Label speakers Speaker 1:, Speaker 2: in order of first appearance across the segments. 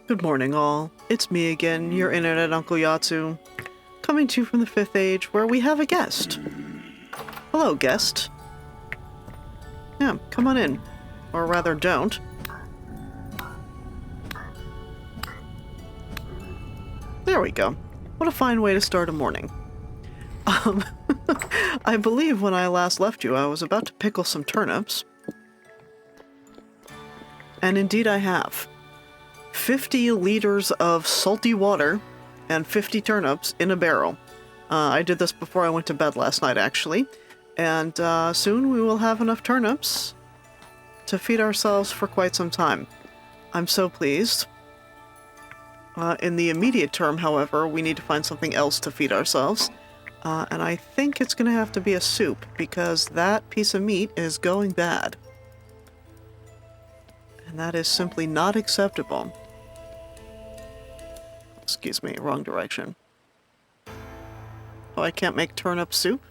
Speaker 1: Good morning, all. It's me again, your internet Uncle Yatsu, coming to you from the Fifth Age, where we have a guest. Hello, guest. Yeah, come on in. Or rather, don't. There we go. What a fine way to start a morning. I believe when I last left you, I was about to pickle some turnips. And indeed I have. 50 liters of salty water and 50 turnips in a barrel. I did this before I went to bed last night, actually. And soon we will have enough turnips to feed ourselves for quite some time. I'm so pleased. In the immediate term, however, we need to find something else to feed ourselves. And I think it's going to have to be a soup, because that piece of meat is going bad. And that is simply not acceptable. Excuse me, wrong direction. Oh, I can't make turnip soup?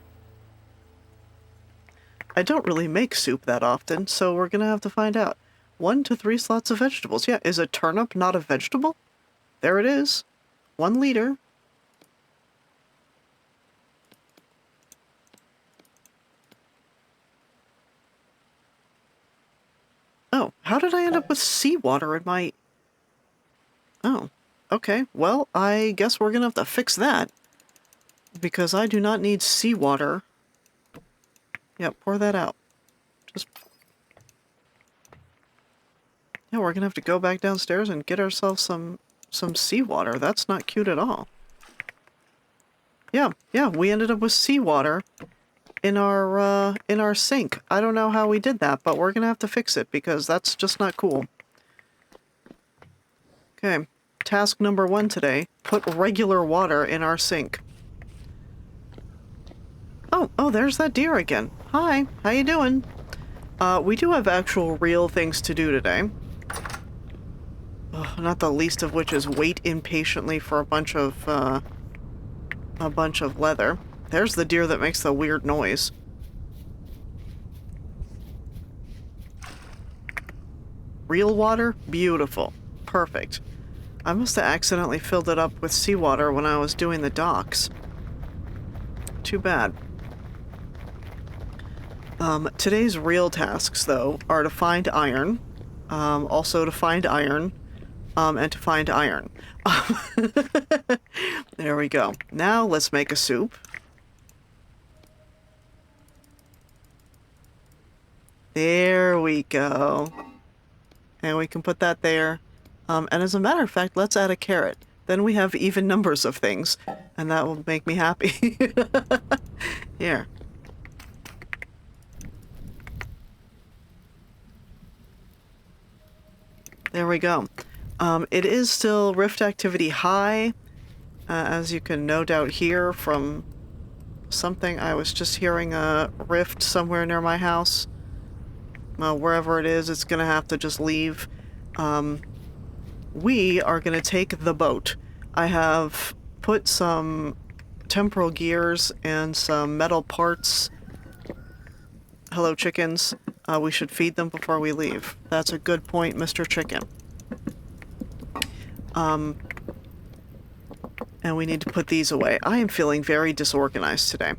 Speaker 1: I don't really make soup that often, so we're gonna have to find out. 1 to 3 slots of vegetables. Yeah, is a turnip not a vegetable? There it is. 1 liter. Oh, how did I end up with seawater in my... Oh, okay. Well, I guess we're gonna have to fix that. Because I do not need seawater. Yeah, pour that out. Just... Yeah, we're gonna have to go back downstairs and get ourselves some seawater. That's not cute at all. Yeah, we ended up with seawater in our sink. I don't know how we did that, but we're gonna have to fix it because that's just not cool. Okay, task number 1 today, put regular water in our sink. Oh, there's that deer again. Hi, how you doing? We do have actual real things to do today. Not the least of which is wait impatiently for a bunch of leather. There's the deer that makes the weird noise. Real water? Beautiful. Perfect. I must have accidentally filled it up with seawater when I was doing the docks. Too bad. Today's real tasks, though, are to find iron, also to find iron, and to find iron. There we go. Now let's make a soup. There we go. And we can put that there. And as a matter of fact, let's add a carrot. Then we have even numbers of things, and that will make me happy. Here. There we go. It is still Rift activity high, as you can no doubt hear from something. I was just hearing a rift somewhere near my house. Wherever it is, it's gonna have to just leave. We are gonna take the boat. I have put some temporal gears and some metal parts. Hello, chickens. We should feed them before we leave. That's a good point, Mr. Chicken. And we need to put these away. I am feeling very disorganized today.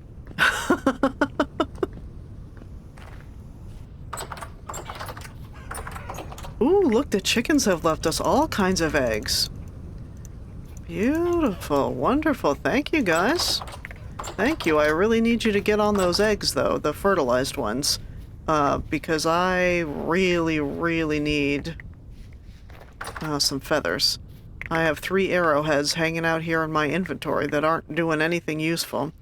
Speaker 1: Ooh, look, the chickens have left us all kinds of eggs. Beautiful, wonderful. Thank you, guys. Thank you. I really need you to get on those eggs, though, the fertilized ones. Because I really, really need some feathers. I have 3 arrowheads hanging out here in my inventory that aren't doing anything useful,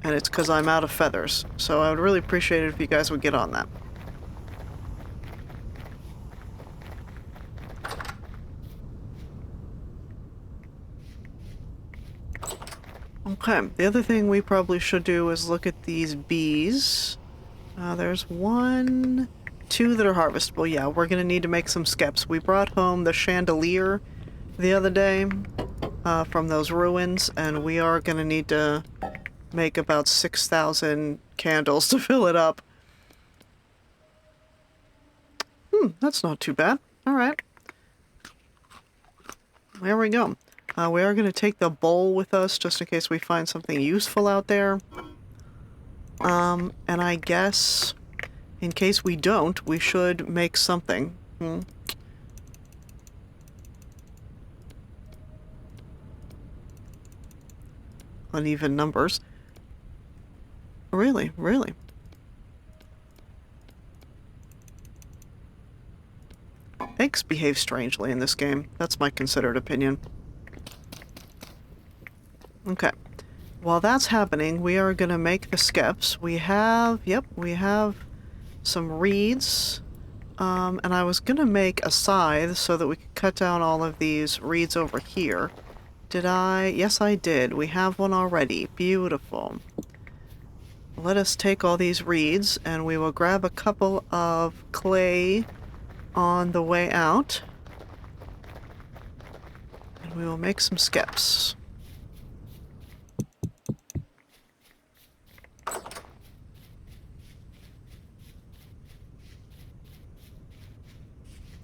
Speaker 1: and it's because I'm out of feathers. So I would really appreciate it if you guys would get on that. Okay, the other thing we probably should do is look at these bees. There's 1, 2 that are harvestable. Yeah, we're gonna need to make some skeps. We brought home the chandelier the other day from those ruins, and we are gonna need to make about 6,000 candles to fill it up. That's not too bad. Alright. There we go. We are going to take the bowl with us just in case we find something useful out there. And I guess in case we don't, we should make something. Uneven numbers. Really, really. Eggs behave strangely in this game. That's my considered opinion. Okay. While that's happening, we are going to make the skeps. We have some reeds. And I was going to make a scythe so that we could cut down all of these reeds over here. Did I? Yes, I did. We have one already. Beautiful. Let us take all these reeds, and we will grab a couple of clay on the way out. And we will make some skeps.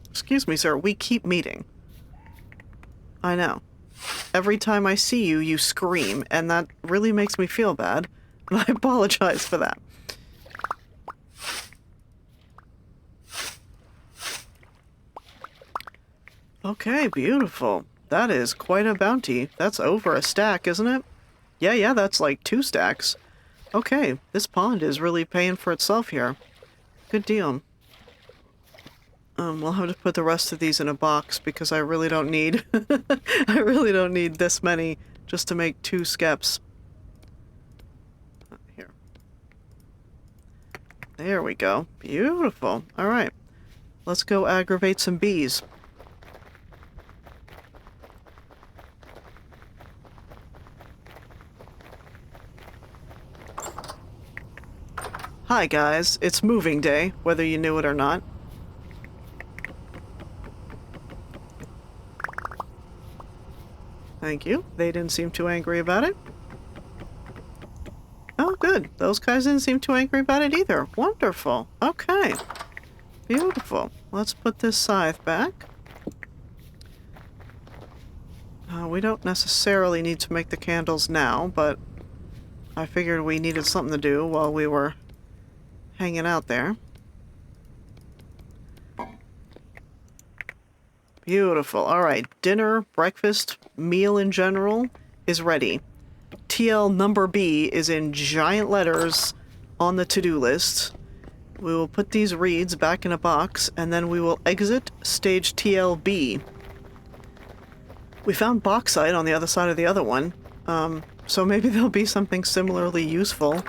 Speaker 1: Excuse me, sir. We keep meeting. I know. Every time I see you, you scream, and that really makes me feel bad. And I apologize for that. Okay, beautiful. That is quite a bounty. That's over a stack, isn't it? Yeah, that's like 2 stacks. Okay, this pond is really paying for itself here. Good deal. We'll have to put the rest of these in a box because I really don't need... I really don't need this many just to make 2 skeps. Here. There we go. Beautiful. Alright. Let's go aggravate some bees. Hi guys, it's moving day, whether you knew it or not. Thank you. They didn't seem too angry about it. Oh, good. Those guys didn't seem too angry about it either. Wonderful. Okay. Beautiful. Let's put this scythe back. We don't necessarily need to make the candles now, but I figured we needed something to do while we were hanging out there. Beautiful. Alright, dinner, breakfast, meal in general is ready. TL number B is in giant letters on the to-do list. We will put these reeds back in a box, and then we will exit stage TLB. We found bauxite on the other side of the other one, so maybe there'll be something similarly useful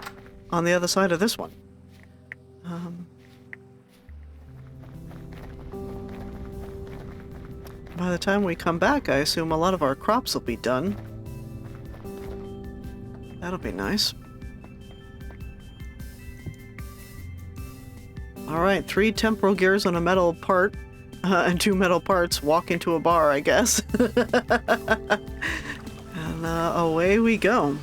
Speaker 1: on the other side of this one. By the time we come back, I assume a lot of our crops will be done. That'll be nice. Alright, 3 temporal gears on a metal part, and 2 metal parts walk into a bar, I guess. And away we go.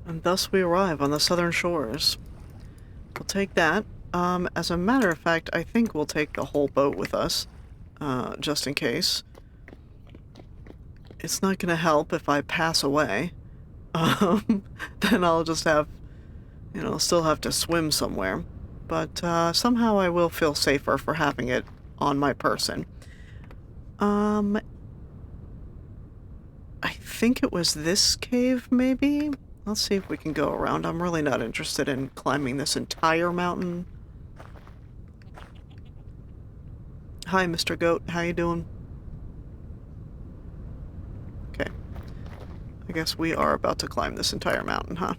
Speaker 1: And thus we arrive on the southern shores. We'll take that. As a matter of fact, I think we'll take the whole boat with us, just in case. It's not gonna help if I pass away. Then I'll just have, still have to swim somewhere. But somehow I will feel safer for having it on my person. I think it was this cave, maybe? Let's see if we can go around. I'm really not interested in climbing this entire mountain. Hi, Mr. Goat. How you doing? Okay. I guess we are about to climb this entire mountain, huh?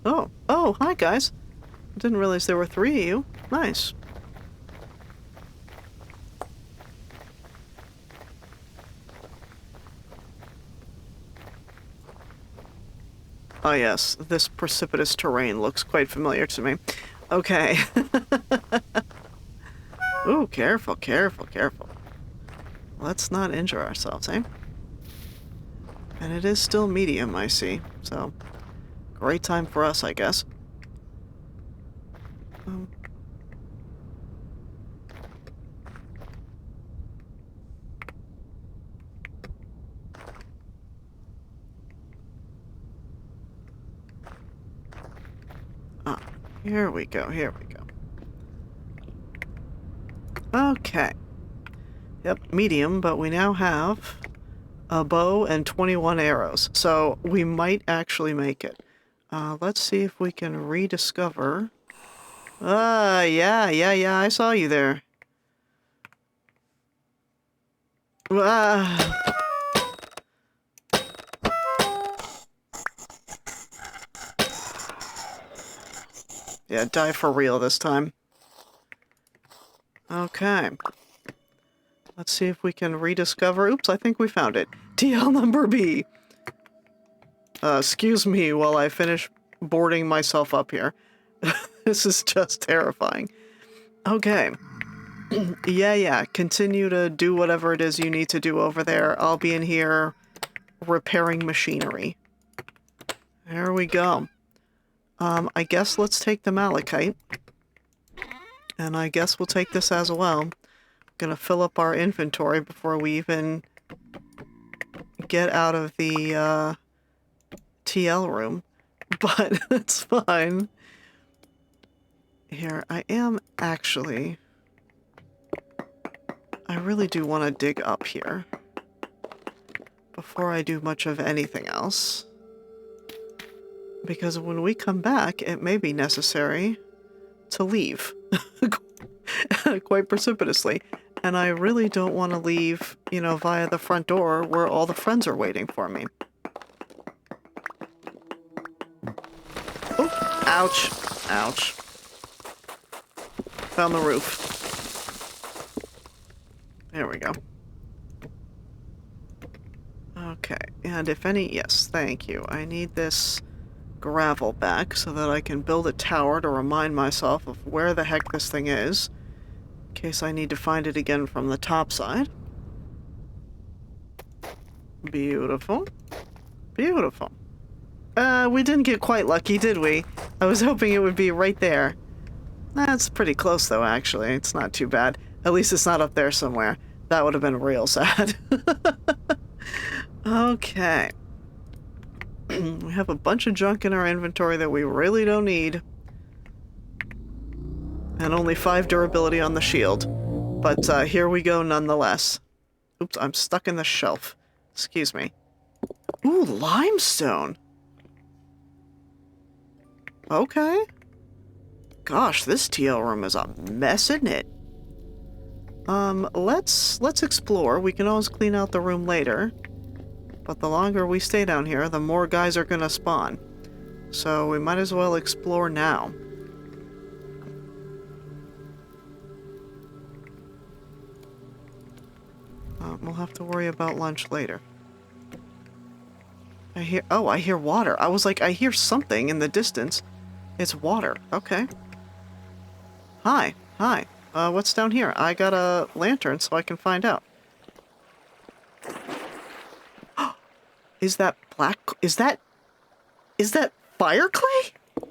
Speaker 1: Oh, hi guys. Didn't realize there were 3 of you. Nice. Oh yes, this precipitous terrain looks quite familiar to me. Okay. Ooh, careful, careful, careful. Let's not injure ourselves, eh? And it is still medium, I see. So, great time for us, I guess. Ah, here we go, here we go. Okay. Yep, medium, but we now have a bow and 21 arrows, so we might actually make it. Let's see if we can rediscover... yeah, I saw you there. Ah. Yeah, die for real this time. Okay. Let's see if we can rediscover... Oops, I think we found it. TL number B. Excuse me while I finish boarding myself up here. This is just terrifying. Okay. Yeah. Continue to do whatever it is you need to do over there. I'll be in here repairing machinery. There we go. I guess let's take the malachite. And I guess we'll take this as well. Gonna fill up our inventory before we even get out of the TL room. But it's fine. Here, I am actually... I really do want to dig up here before I do much of anything else. Because when we come back, it may be necessary to leave. Quite precipitously. And I really don't want to leave, you know, via the front door where all the friends are waiting for me. Oh, ouch. Ouch. Found the roof. There we go. Okay, and if any... Yes, thank you. I need this gravel back so that I can build a tower to remind myself of where the heck this thing is, in case I need to find it again from the top side. Beautiful. Beautiful. We didn't get quite lucky, did we? I was hoping it would be right there. That's pretty close, though, actually. It's not too bad. At least it's not up there somewhere. That would have been real sad. Okay. We have a bunch of junk in our inventory that we really don't need. And only 5 durability on the shield. But here we go nonetheless. Oops, I'm stuck in the shelf. Excuse me. Ooh, limestone! Okay. Gosh, this TL room is a mess, isn't it? Let's explore. We can always clean out the room later. But the longer we stay down here, the more guys are gonna spawn. So we might as well explore now. We'll have to worry about lunch later. I hear water. I was like, I hear something in the distance. It's water. Okay. Hi. What's down here? I got a lantern so I can find out. Is that black... Is that fire clay?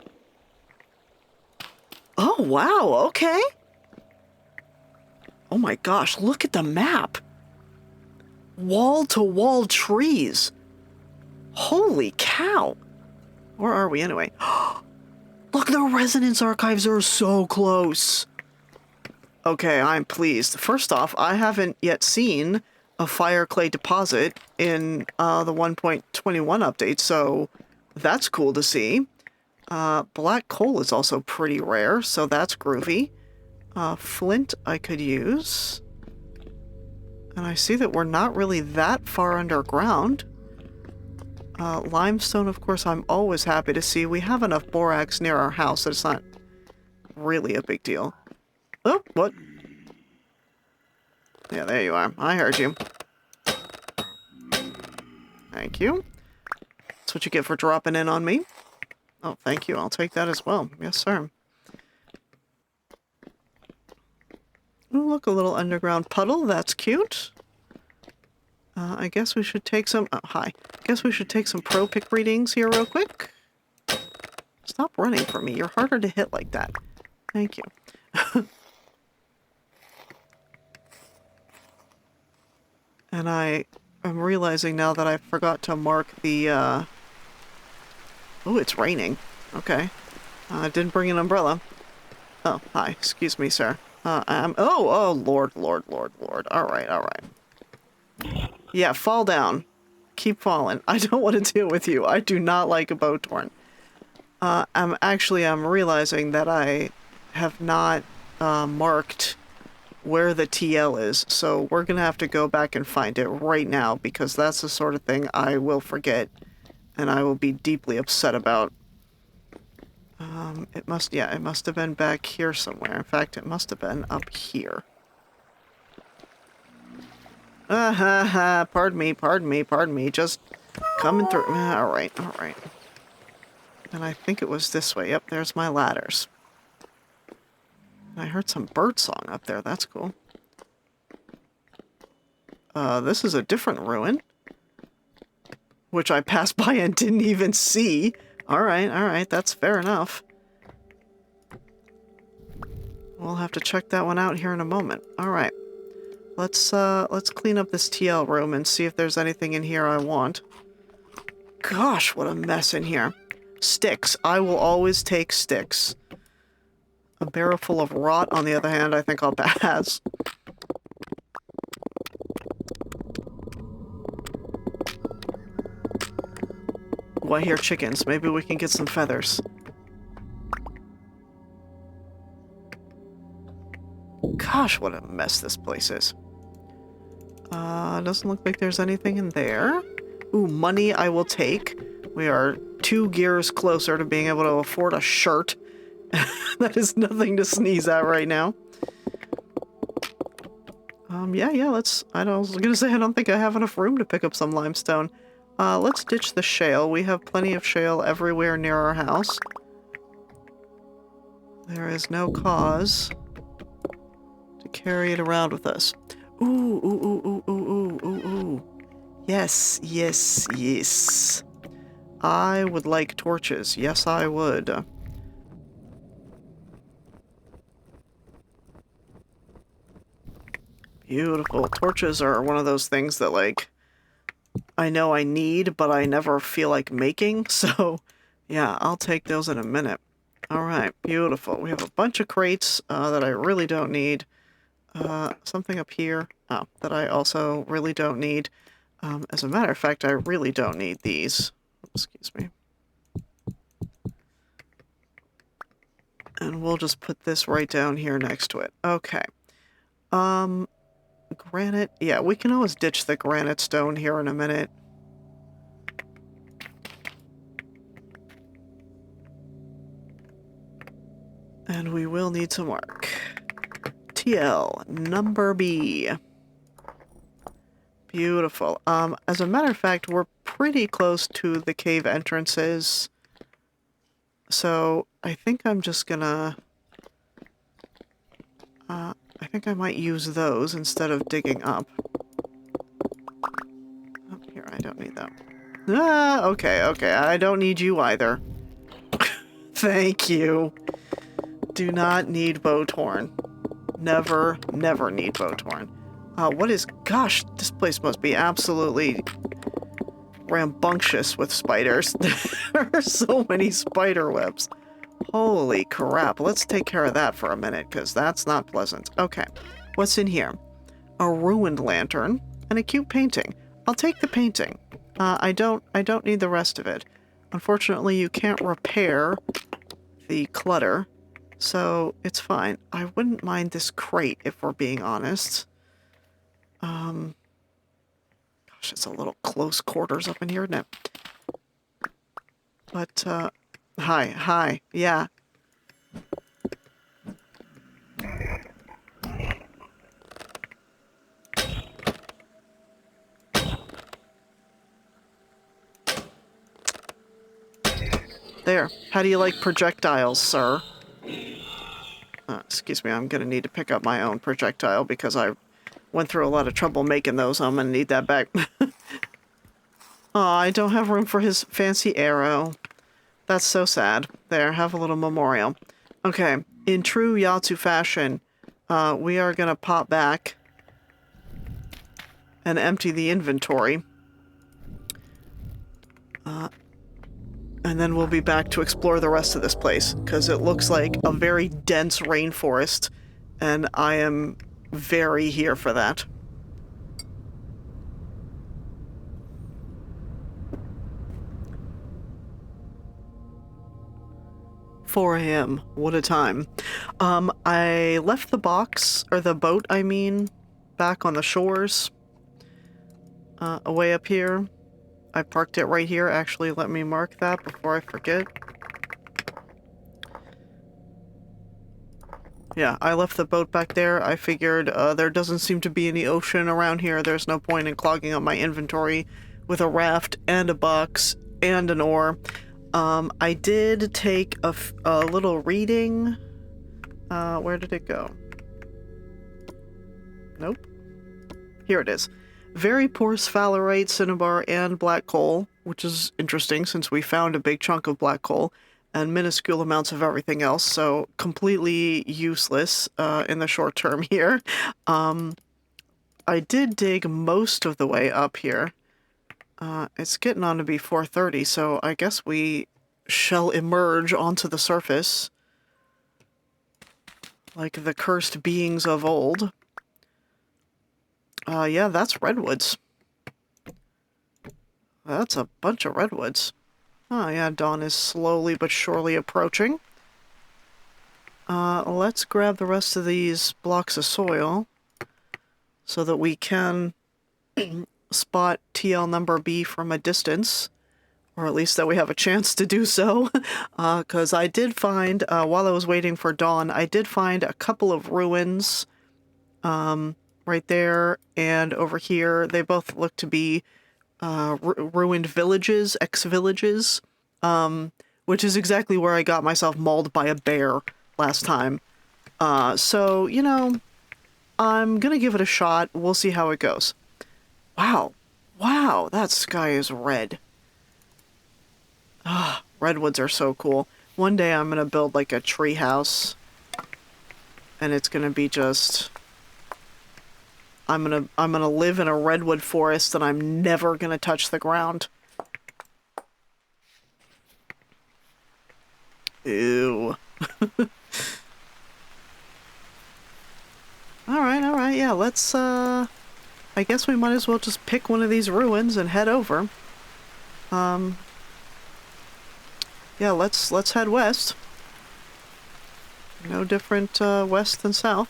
Speaker 1: Oh, wow. Okay. Oh my gosh, look at the map. Wall-to-wall trees. Holy cow. Where are we anyway? Look, the Resonance Archives are so close. Okay, I'm pleased. First off, I haven't yet seen a fire clay deposit in the 1.21 update, so that's cool to see. Black coal is also pretty rare, so that's groovy. Flint I could use. And I see that we're not really that far underground. Limestone, of course, I'm always happy to see. We have enough borax near our house that it's not really a big deal. Oh, what? Yeah, there you are. I heard you. Thank you. That's what you get for dropping in on me. Oh, thank you. I'll take that as well. Yes, sir. Ooh, look, a little underground puddle. That's cute. I guess we should take some... Oh, hi. I guess we should take some pro pick readings here real quick. Stop running from me. You're harder to hit like that. Thank you. And I'm realizing now that I forgot to mark the... Oh, it's raining. Okay. I didn't bring an umbrella. Oh, hi. Excuse me, sir. Oh, Lord. All right. Yeah, fall down. Keep falling. I don't want to deal with you. I do not like a Botorn. I'm realizing that I have not marked where the TL is, so we're gonna have to go back and find it right now, because that's the sort of thing I will forget, and I will be deeply upset about. It must have been back here somewhere. In fact, it must have been up here. Pardon me, just coming through. Alright. And I think it was this way. Yep, there's my ladders. I heard some bird song up there. That's cool. This is a different ruin, which I passed by and didn't even see. Alright, that's fair enough. We'll have to check that one out here in a moment. Alright. Let's clean up this TL room and see if there's anything in here I want. Gosh, what a mess in here. Sticks. I will always take sticks. A barrel full of rot, on the other hand, I think I'll pass. Ooh, I hear chickens. Maybe we can get some feathers. Gosh, what a mess this place is. Doesn't look like there's anything in there. Ooh, money I will take. We are 2 gears closer to being able to afford a shirt. That is nothing to sneeze at right now. Yeah, I was gonna say, I don't think I have enough room to pick up some limestone. Let's ditch the shale. We have plenty of shale everywhere near our house. There is no cause to carry it around with us. Ooh. Yes. I would like torches. Yes, I would. Beautiful. Torches are one of those things that, like, I know I need, but I never feel like making, so yeah, I'll take those in a minute. Alright, beautiful. We have a bunch of crates that I really don't need. Something up here that I also really don't need. As a matter of fact, I really don't need these. Excuse me. And we'll just put this right down here next to it. Okay. Granite. Yeah, we can always ditch the granite stone here in a minute. And we will need some work. TL, number B. Beautiful. As a matter of fact, we're pretty close to the cave entrances. So, I think I'm just gonna... I think I might use those instead of digging up. Oh, here, I don't need that. Okay. I don't need you either. Thank you. Do not need Botorn. Never need Botorn. What is... Gosh, this place must be absolutely rambunctious with spiders. There are so many spider webs. Holy crap. Let's take care of that for a minute, because that's not pleasant. Okay. What's in here? A ruined lantern and a cute painting. I'll take the painting. I don't need the rest of it. Unfortunately, you can't repair the clutter, so it's fine. I wouldn't mind this crate, if we're being honest. Gosh, it's a little close quarters up in here, isn't it? But, hi, yeah. There. How do you like projectiles, sir? Excuse me, I'm gonna need to pick up my own projectile because I went through a lot of trouble making those. I'm gonna need that back. Aw, I don't have room for his fancy arrow. That's so sad. There, have a little memorial. Okay, in true Yatsu fashion, we are gonna pop back and empty the inventory. And then we'll be back to explore the rest of this place, because it looks like a very dense rainforest, and I am very here for that. For him, what a time. I left the box, or the boat, I mean, back on the shores, away up here. I parked it right here. Actually, let me mark that before I forget. Yeah, I left the boat back there. I figured there doesn't seem to be any ocean around here. There's no point in clogging up my inventory with a raft and a box and an oar. I did take a little reading. Where did it go? Nope. Here it is. Very poor sphalerite, cinnabar, and black coal, which is interesting since we found a big chunk of black coal, and minuscule amounts of everything else, so completely useless in the short term here. I did dig most of the way up here. It's getting on to be 4:30, so I guess we shall emerge onto the surface like the cursed beings of old. Yeah, that's redwoods. That's a bunch of redwoods. Oh, yeah, dawn is slowly but surely approaching. Let's grab the rest of these blocks of soil so that we can spot TL number B from a distance, or at least that we have a chance to do so. Because I did find, while I was waiting for dawn, I did find a couple of ruins, right there and over here. They both look to be ruined villages, ex-villages, which is exactly where I got myself mauled by a bear last time. So, you know, I'm gonna give it a shot. We'll see how it goes. Wow. Wow, that sky is red. Ah, redwoods are so cool. One day I'm gonna build like a tree house, and it's gonna be just... I'm gonna live in a redwood forest and I'm never gonna touch the ground. Ew. Alright, yeah, let's, I guess we might as well just pick one of these ruins and head over. Yeah, let's head west. No different, west than south.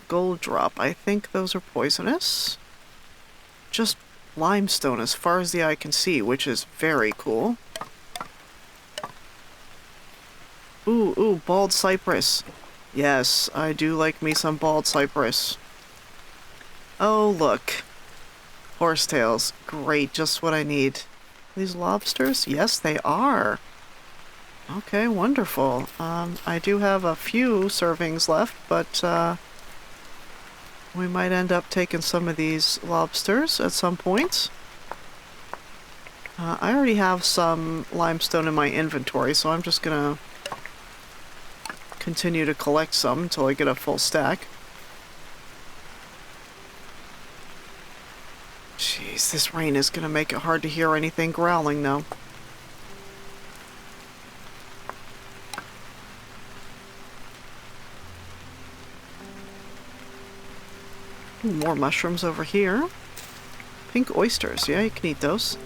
Speaker 1: Gold drop. I think those are poisonous. Just limestone as far as the eye can see, which is very cool. Ooh, bald cypress. Yes, I do like me some bald cypress. Oh, look. Horsetails. Great, just what I need. These lobsters? Yes, they are. Okay, wonderful. I do have a few servings left, but, we might end up taking some of these lobsters at some point. I already have some limestone in my inventory, so I'm just gonna continue to collect some until I get a full stack. Jeez, this rain is gonna make it hard to hear anything growling now. More mushrooms over here. Pink oysters. Yeah, you can eat those.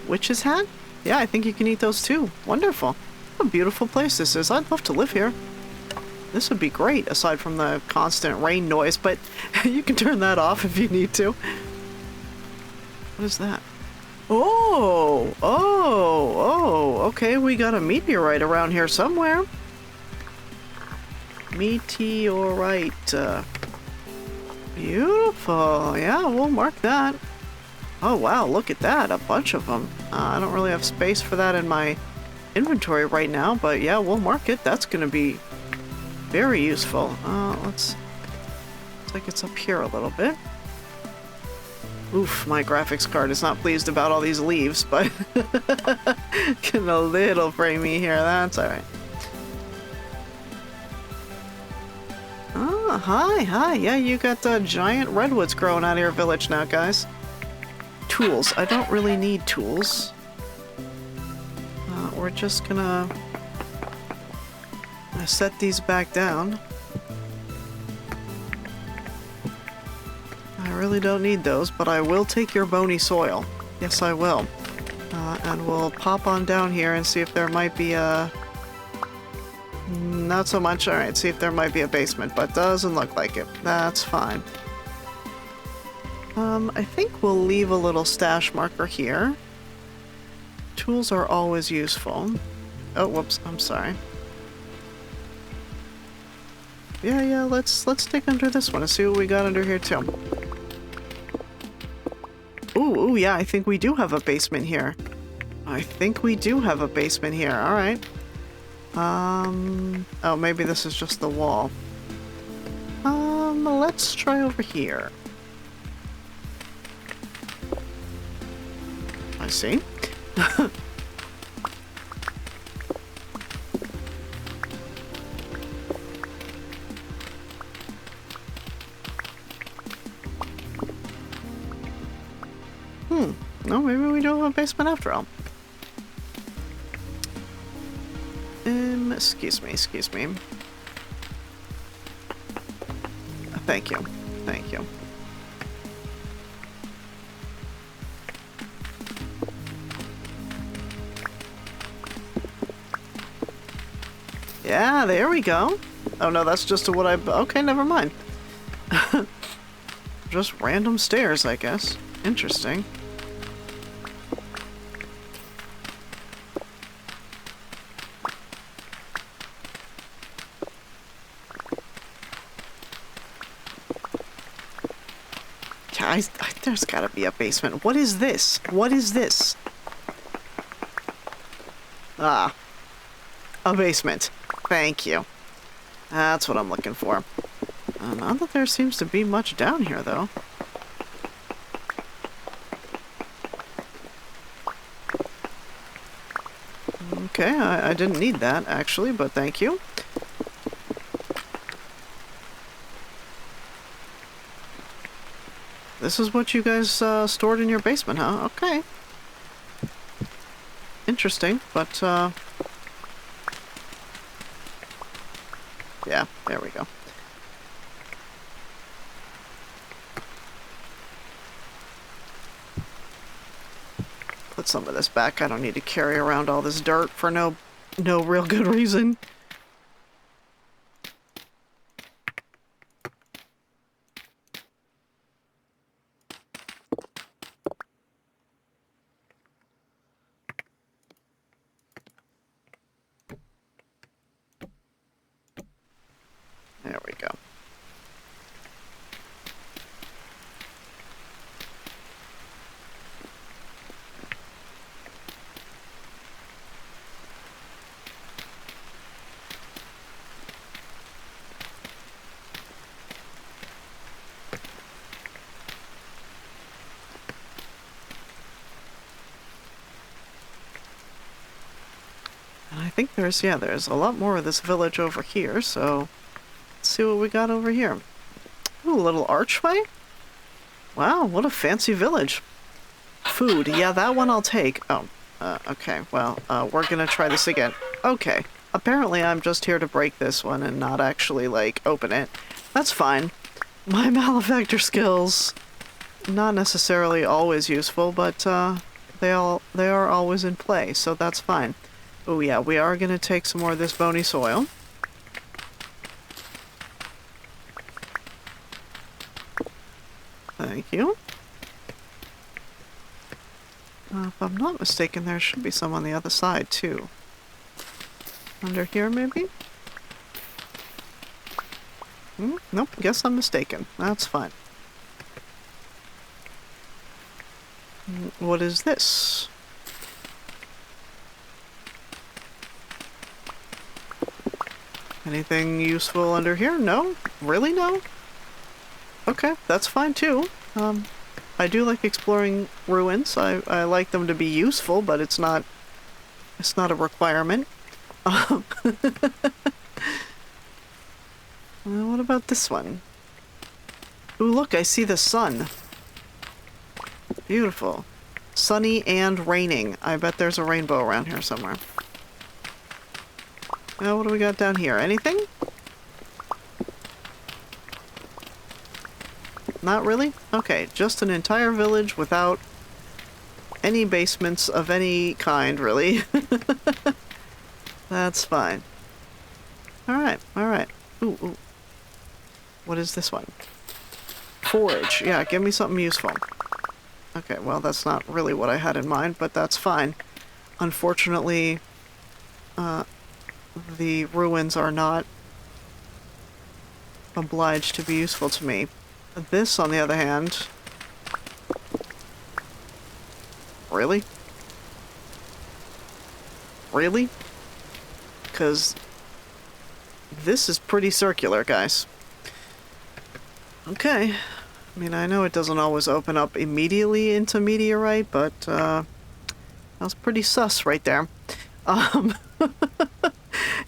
Speaker 1: Witch's hat? Yeah, I think you can eat those too. Wonderful. What a beautiful place this is. I'd love to live here. This would be great, aside from the constant rain noise, but you can turn that off if you need to. What is that? Oh, okay, we got a meteorite around here somewhere. Meteorite. Beautiful. Yeah, we'll mark that. Oh, wow, look at that. A bunch of them. I don't really have space for that in my inventory right now, but yeah, we'll mark it. That's going to be very useful. Looks like it's up here a little bit. Oof, my graphics card is not pleased about all these leaves, but getting a little framey here. That's all right. Oh, hi. Yeah, you got giant redwoods growing out of your village now, guys. Tools. I don't really need tools. We're just gonna set these back down. I really don't need those, but I will take your bony soil. Yes, I will. And we'll pop on down here and see if there might be a... Not so much. Alright, see if there might be a basement, but doesn't look like it. That's fine. I think we'll leave a little stash marker here. Tools are always useful. Oh, whoops, I'm sorry. Yeah, let's dig under this one and see what we got under here too. Ooh, yeah, I think we do have a basement here. Alright. Oh, maybe this is just the wall. Let's try over here. I see. No, maybe we don't have a basement after all. Excuse me. Thank you. Yeah, there we go. Oh no, that's just what I... Okay, never mind. Just random stairs, I guess. Interesting. There's gotta be a basement. What is this? Ah. A basement. Thank you. That's what I'm looking for. Not that there seems to be much down here, though. Okay, I didn't need that, actually, but thank you. This is what you guys stored in your basement, huh? Okay. Interesting, but yeah, there we go. Put some of this back. I don't need to carry around all this dirt for no real good reason. There we go. And I think there's a lot more of this village over here, so let's see what we got over here. Ooh, a little archway? Wow, what a fancy village. Food, yeah, that one I'll take. Oh, okay, well, we're gonna try this again. Okay, apparently I'm just here to break this one and not actually, like, open it. That's fine. My malefactor skills, not necessarily always useful, but, they are always in play, so that's fine. Oh yeah, we are gonna take some more of this bony soil. Thank you. If I'm not mistaken, there should be some on the other side, too. Under here, maybe? Nope, guess I'm mistaken. That's fine. What is this? Anything useful under here? No? Really no? Okay, that's fine too. I do like exploring ruins. I like them to be useful, but it's not a requirement. What about this one? Ooh, look, I see the sun. Beautiful. Sunny and raining. I bet there's a rainbow around here somewhere. What do we got down here? Anything? Not really? Okay, just an entire village without any basements of any kind, really. That's fine. Alright, alright. Ooh, ooh. What is this one? Forage. Yeah, give me something useful. Okay, well, that's not really what I had in mind, but that's fine. Unfortunately, the ruins are not obliged to be useful to me. This, on the other hand... Really? Really? Because this is pretty circular, guys. Okay. I mean, I know it doesn't always open up immediately into meteorite, but that was pretty sus right there.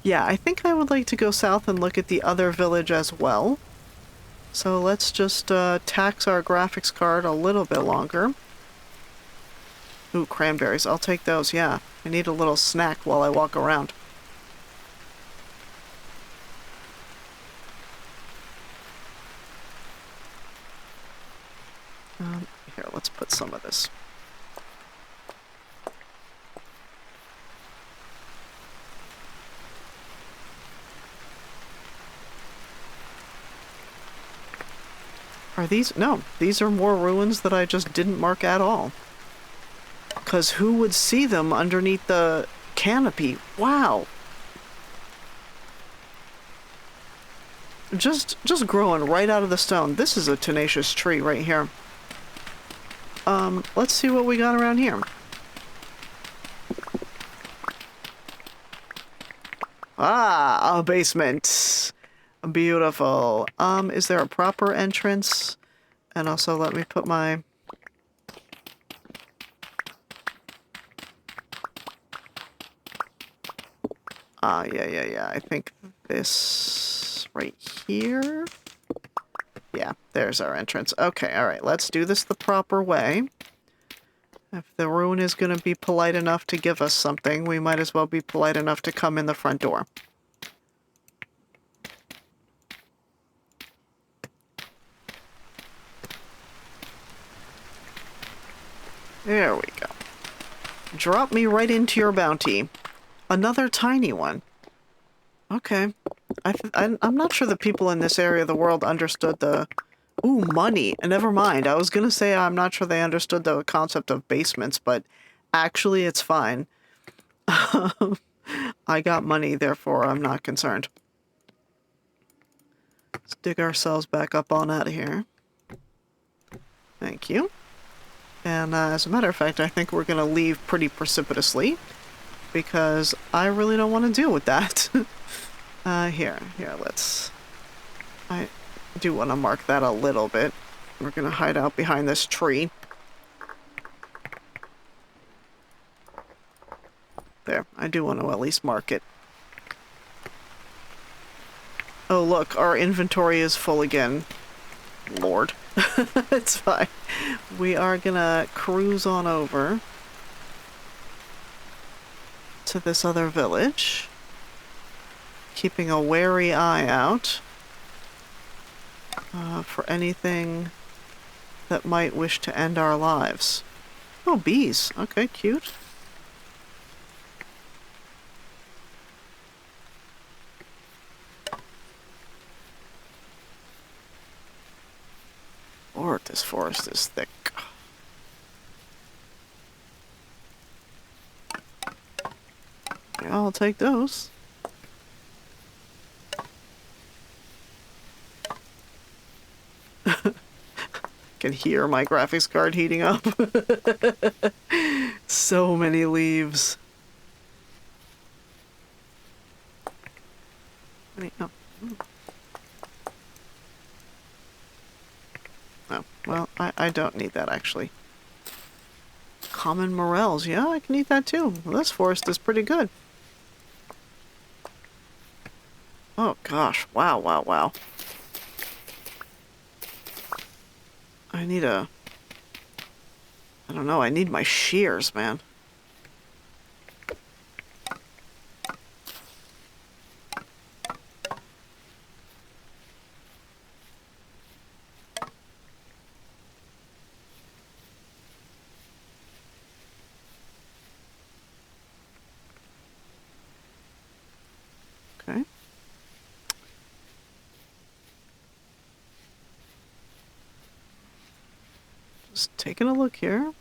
Speaker 1: Yeah, I think I would like to go south and look at the other village as well. So let's just tax our graphics card a little bit longer. Ooh, cranberries. I'll take those, yeah. I need a little snack while I walk around. Here, let's put some of this. Are these? No, these are more ruins that I just didn't mark at all. Because who would see them underneath the canopy? Wow. Just growing right out of the stone. This is a tenacious tree right here. Let's see what we got around here. Ah, a basement. Beautiful. Is there a proper entrance? And also let me put my... yeah. I think this right here. Yeah, there's our entrance. Okay, alright, let's do this the proper way. If the ruin is going to be polite enough to give us something, we might as well be polite enough to come in the front door. There we go. Drop me right into your bounty. Another tiny one. Okay. I'm not sure the people in this area of the world understood the... Ooh, money. Never mind. I was gonna say I'm not sure they understood the concept of basements, but actually it's fine. I got money, therefore I'm not concerned. Let's dig ourselves back up on out of here. Thank you. And as a matter of fact, I think we're gonna leave pretty precipitously, because I really don't want to deal with that. Here, let's... I do want to mark that a little bit. We're gonna hide out behind this tree. There, I do want to at least mark it. Oh look, our inventory is full again. Lord. It's fine. We are gonna cruise on over to this other village, keeping a wary eye out for anything that might wish to end our lives. Oh, bees. Okay, cute. Lord, this forest is thick. Yeah, I'll take those. can hear my graphics card heating up. So many leaves. Oh. Oh, well, I don't need that, actually. Common morels. Yeah, I can eat that, too. Well, this forest is pretty good. Oh, gosh. Wow, wow, wow. I need a... I don't know, I need my shears, man. Okay. Just taking a look here.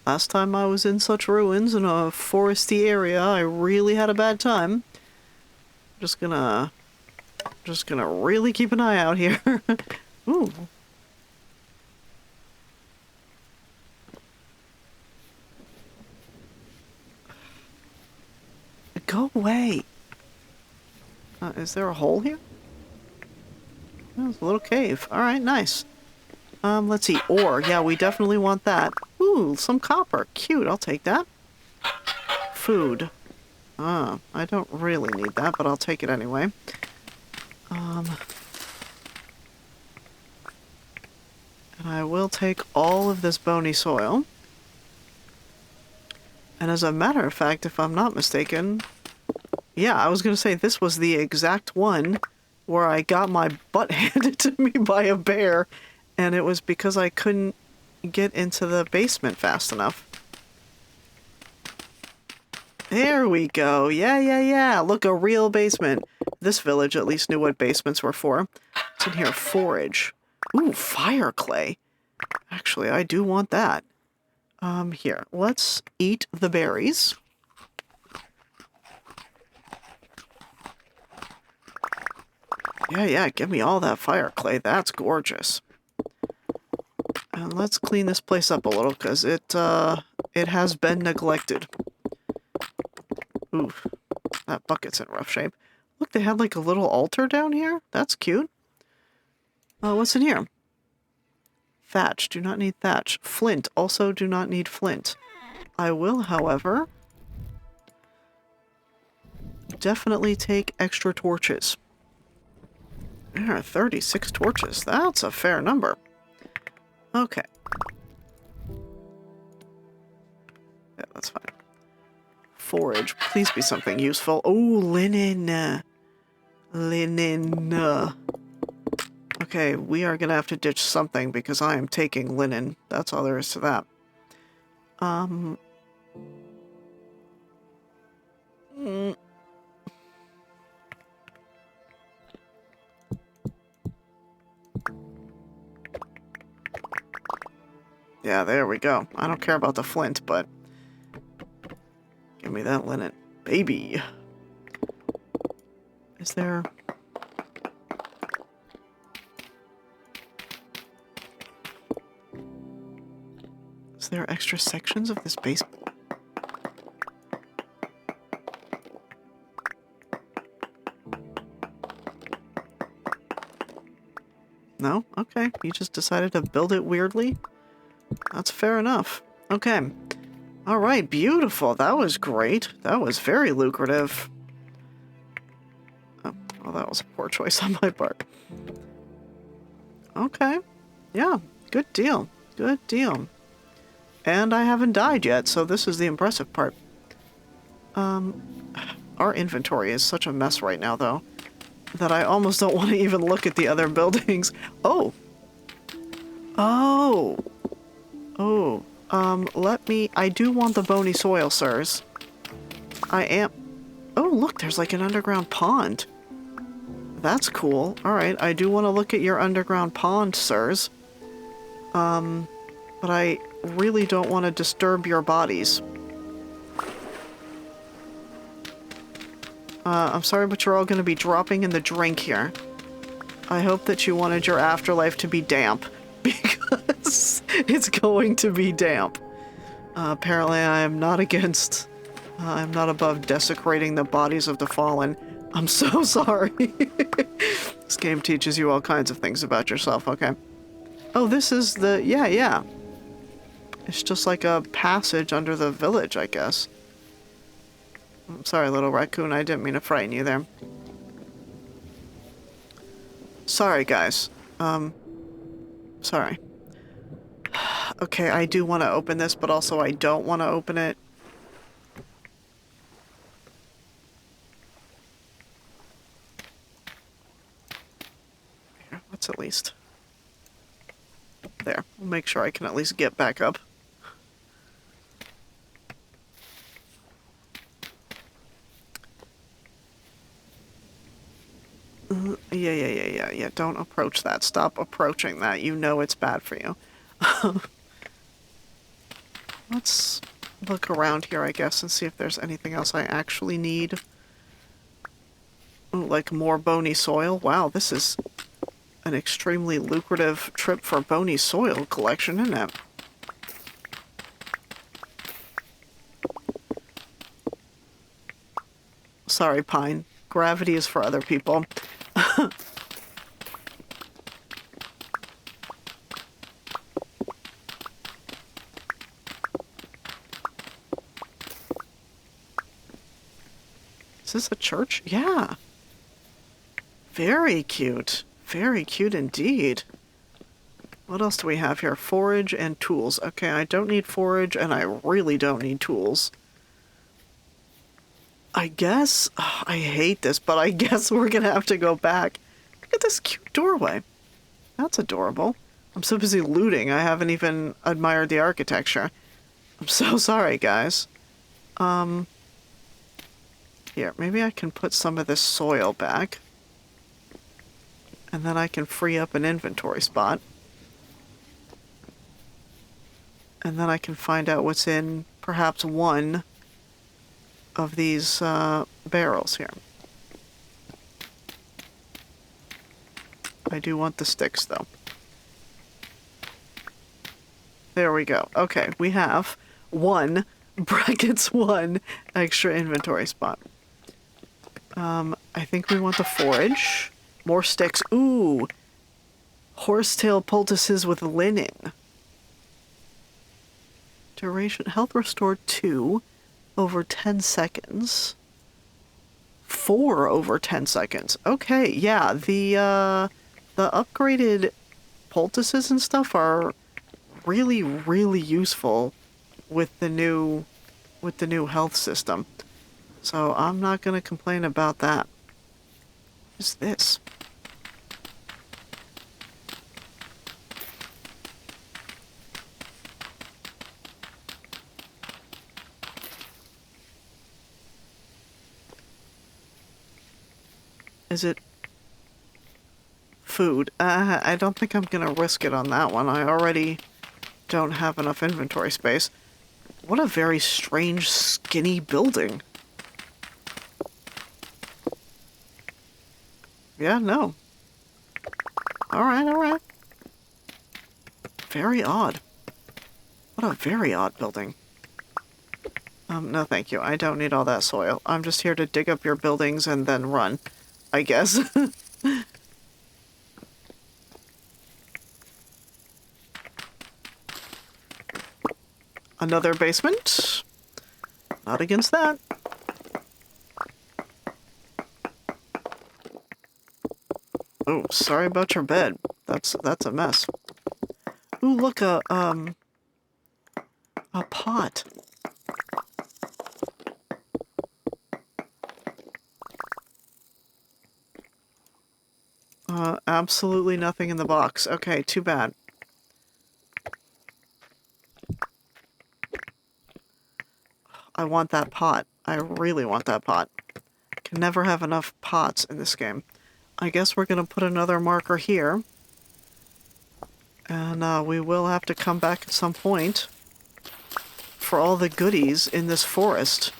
Speaker 1: Last time I was in such ruins in a foresty area, I really had a bad time. Just gonna really keep an eye out here. Ooh. Go away. Is there a hole here? Oh, it's a little cave. Alright, nice. Let's see. Ore. Yeah, we definitely want that. Ooh, some copper. Cute, I'll take that. Food. I don't really need that, but I'll take it anyway. And I will take all of this bony soil. And as a matter of fact, if I'm not mistaken... Yeah, I was gonna say this was the exact one where I got my butt handed to me by a bear, and it was because I couldn't get into the basement fast enough. There we go. Yeah. Look, a real basement. This village at least knew what basements were for. What's in here? Forage. Ooh, fire clay. Actually, I do want that. Here. Let's eat the berries. Yeah, give me all that fire clay. That's gorgeous. And let's clean this place up a little, because it has been neglected. Ooh, that bucket's in rough shape. Look, they had like a little altar down here. That's cute. What's in here? Thatch. Do not need thatch. Flint. Also do not need flint. I will, however, definitely take extra torches. There are 36 torches. That's a fair number. Okay. Yeah, that's fine. Forage. Please be something useful. Oh, linen. Linen. Okay, we are gonna have to ditch something because I am taking linen. That's all there is to that. Yeah, there we go. I don't care about the flint, but give me that linen. Baby. Is there... Is there extra sections of this basement? No? Okay. You just decided to build it weirdly? That's fair enough. Okay. Alright, beautiful. That was great. That was very lucrative. Oh, well, that was a poor choice on my part. Okay. Yeah, good deal. Good deal. And I haven't died yet, so this is the impressive part. Our inventory is such a mess right now, though, that I almost don't want to even look at the other buildings. Oh! Oh! Oh, I do want the bony soil, sirs. I am... Oh, look, there's like an underground pond. That's cool. Alright, I do want to look at your underground pond, sirs. But I really don't want to disturb your bodies. I'm sorry, but you're all going to be dropping in the drink here. I hope that you wanted your afterlife to be damp. because it's going to be damp. Apparently I am not against... I'm not above desecrating the bodies of the fallen. I'm so sorry. This game teaches you all kinds of things about yourself, okay? Oh, this is the... Yeah. It's just like a passage under the village, I guess. I'm sorry, little raccoon. I didn't mean to frighten you there. Sorry, guys. Sorry. Okay, I do want to open this, but also I don't want to open it. Here, let's at least... There. We'll make sure I can at least get back up. Yeah. Don't approach that. Stop approaching that. You know it's bad for you. Let's look around here, I guess, and see if there's anything else I actually need. Ooh, like more bony soil. Wow, this is an extremely lucrative trip for bony soil collection, isn't it? Sorry, Pine. Gravity is for other people. Is this a church? Yeah. Very cute. Very cute indeed. What else do we have here? Forage and tools. Okay, I don't need forage, and I really don't need tools. I guess... Oh, I hate this, but I guess we're gonna have to go back. Look at this cute doorway. That's adorable. I'm so busy looting, I haven't even admired the architecture. I'm so sorry, guys. Here, maybe I can put some of this soil back. And then I can free up an inventory spot. And then I can find out what's in perhaps one of these barrels here. I do want the sticks, though. There we go. Okay, we have one, brackets one, extra inventory spot. I think we want the forage. More sticks. Ooh! Horsetail poultices with linen. Duration. Health restored 2 over 10 seconds. 4 over 10 seconds. Okay, yeah, the upgraded poultices and stuff are really, really useful with the new health system. So I'm not gonna complain about that. What is this? Is it food? I don't think I'm gonna risk it on that one. I already don't have enough inventory space. What a very strange, skinny building. Yeah, no. Alright. Very odd. What a very odd building. No thank you. I don't need all that soil. I'm just here to dig up your buildings and then run, I guess. Another basement. Not against that. Oh, sorry about your bed. That's a mess. Ooh, look, a pot. Absolutely nothing in the box. Okay, too bad. I want that pot. I really want that pot. Can never have enough pots in this game. I guess we're gonna put another marker here. And we will have to come back at some point for all the goodies in this forest.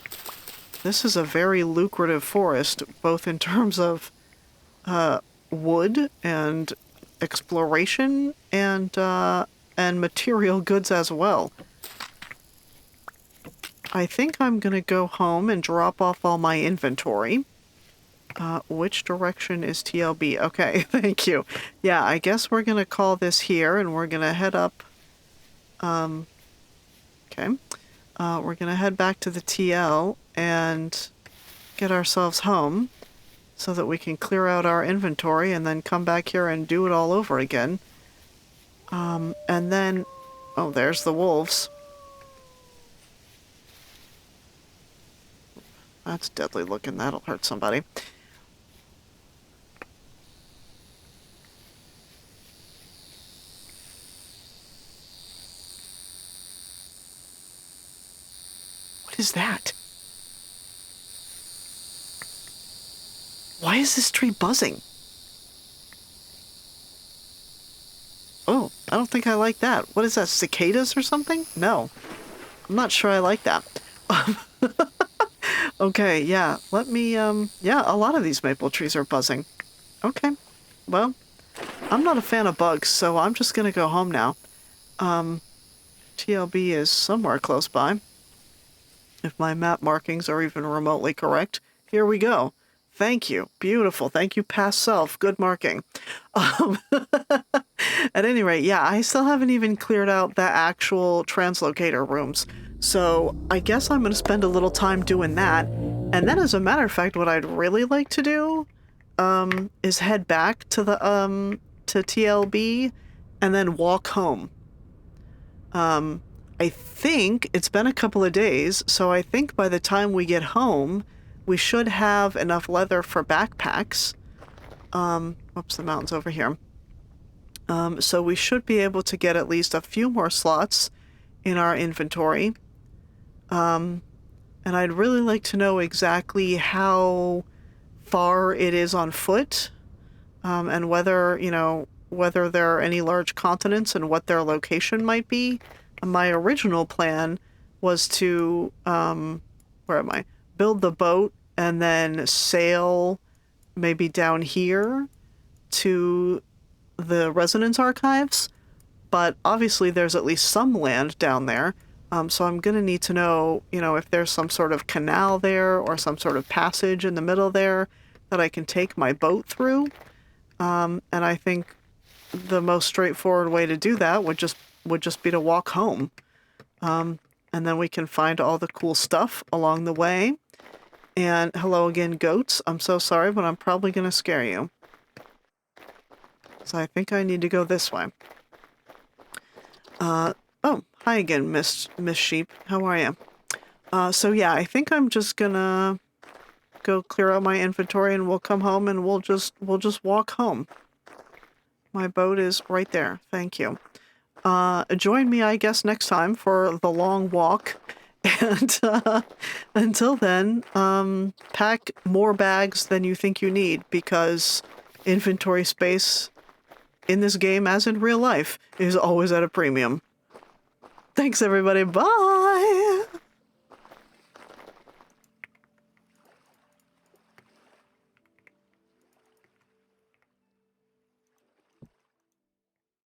Speaker 1: This is a very lucrative forest, both in terms of wood and exploration and material goods as well. I think I'm gonna go home and drop off all my inventory. Which direction is TLB? Okay, thank you. Yeah, I guess we're gonna call this here, and we're gonna head up. Okay. We're gonna head back to the TL and get ourselves home so that we can clear out our inventory and then come back here and do it all over again. And then... Oh, there's the wolves. That's deadly looking. That'll hurt somebody. What is that? Why is this tree buzzing? Oh, I don't think I like that. What is that, cicadas or something? No. I'm not sure I like that. Okay, yeah, let me, yeah, a lot of these maple trees are buzzing. Okay, well, I'm not a fan of bugs, so I'm just gonna go home now. TLB is somewhere close by. If my map markings are even remotely correct. Here we go. Thank you. Beautiful. Thank you, past self. Good marking. At any rate, yeah, I still haven't even cleared out the actual translocator rooms. So I guess I'm going to spend a little time doing that. And then as a matter of fact, what I'd really like to do is head back to the to TLB and then walk home. I think it's been a couple of days, so I think by the time we get home, we should have enough leather for backpacks. Whoops, the mountain's over here. So we should be able to get at least a few more slots in our inventory. And I'd really like to know exactly how far it is on foot, and whether, you know, whether there are any large continents and what their location might be. My original plan was to, where am I? Build the boat and then sail maybe down here to the Resonance Archives, but obviously there's at least some land down there, so I'm gonna need to know, you know, if there's some sort of canal there or some sort of passage in the middle there that I can take my boat through, and I think the most straightforward way to do that would just be to walk home, and then we can find all the cool stuff along the way. And hello again, goats. I'm so sorry, but I'm probably gonna scare you. So I think I need to go this way. Oh, hi again, Miss Sheep. How are you? So yeah, I think I'm just gonna go clear out my inventory and we'll come home and we'll just walk home. My boat is right there. Thank you. Join me, I guess, next time for the long walk. And until then, pack more bags than you think you need, because inventory space in this game, as in real life, is always at a premium. Thanks, everybody. Bye!